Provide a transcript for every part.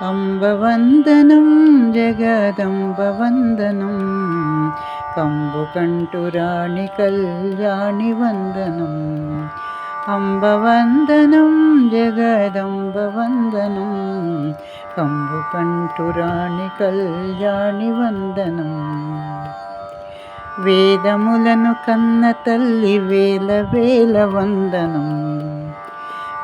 అంబవందనం జగదంబవందనం కంబుకంఠురాణి కళ్యాణి వందనం. అంబవందనం జగదంబవందనం కంబుకంఠురాణి కళ్యాణి వందనం. వేదములను కన్న తల్లి వేల వేల వందనం.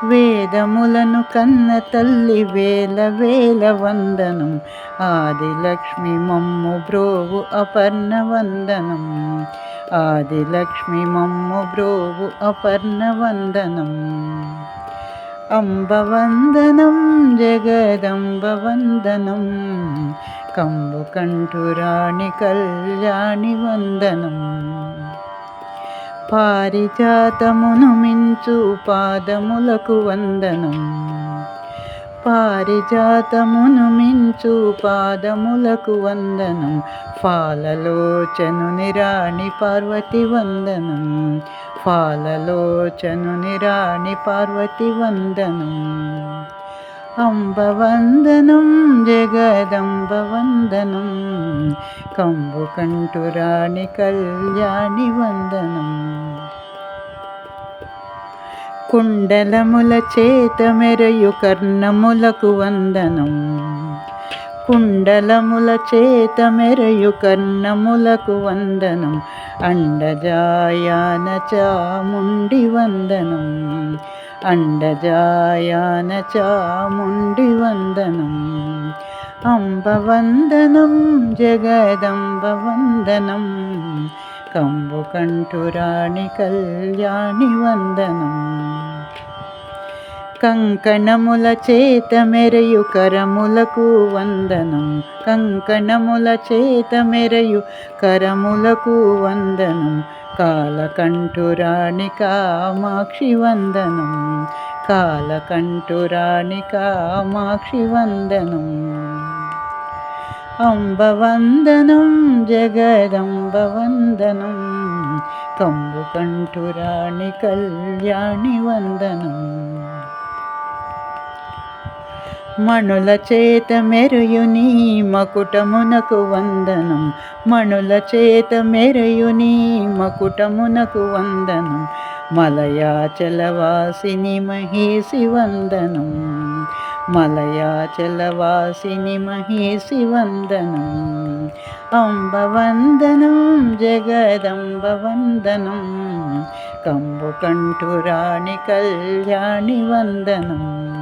వేదములను కన్న తల్లి వేల వేల వందనం. ఆదిలక్ష్మి మమ్ము బ్రోవు అపర్ణ వందనం. ఆదిలక్ష్మి మమ్ము బ్రోవు అపర్ణ వందనం. అంబవందనం జగదంబవందనం కంబుకంఠురాణి కళ్యాణి వందనం. పారిజాతమును మించు పాదములకు వందనం. పారిజాతమును మించు పాదములకు వందనం. ఫాలలోచనుని రాణి పార్వతి వందనం. ఫాలలోచనుని రాణి పార్వతి వందనం. అంబవందనం జగదంబవందనం కంబుకంఠురాణి కళ్యాణి వందనం. కుండలముల చేత మెరయు కర్ణములకు వందనం. కుండలముల చేత మెరయు కర్ణములకు వందనం. అండజాయాన చాముండి వందనం. అండజాయాన చాముండి వందనం. అంబవందనం జగదంబవందనం కంబుకంఠురాణి కళ్యాణి వందనం. కంకణముల చేత మెరయు కరములకు వందనం. కంకణముల చేత మెరయు కరములకు వందనం. కాలకంఠురాణి కామాక్షి వందనం. కాలకంఠురాణి కామాక్షి వందనం. అంబవందనం జగదంబవందనం కంబుకంఠురాణి కళ్యాణి వందనం. మణుల చేత మెరయుని మకుటమునకు వందనం. మణుల చేత మెరయుని మకుటమునకు వందనం. మలయాచలవాసిని మహేసి వందనం. మలయాచలవాసిని మహేసి వందనం. అంబవందనం జగదంబవందనం కంబుకంఠురాణి కళ్యాణి వందనం.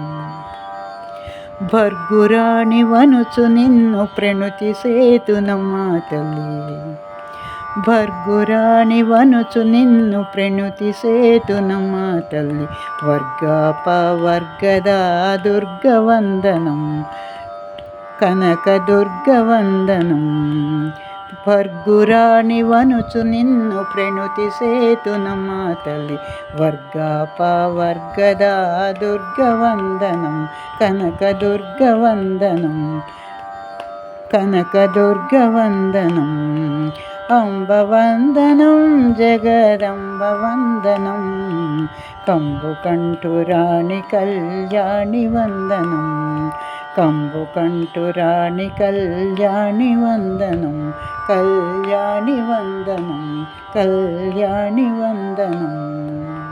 భర్గురాణి వనుచు నిన్ను ప్రణుతి సేతునమ్మా తల్లి. భర్గురాణి వనుచు నిన్ను ప్రణుతి సేతునమ్మా తల్లి. వర్గపవర్గదా దుర్గవందనం కనక దుర్గవందనం. భర్గురాణి వనుచు నిన్ను ప్రణుతి సేతునమ్మా తల్లి. వర్గపవర్గదా దుర్గవందనం కనక దుర్గవందనం. కనక దుర్గవందనం. అంబవందనం జగదంబవందనం కంబుకంఠురాణి కళ్యాణి వందనం. కంబుకంఠురాణి కళ్యాణి వందనం. కళ్యాణి వందనం. కళ్యాణి వందనం.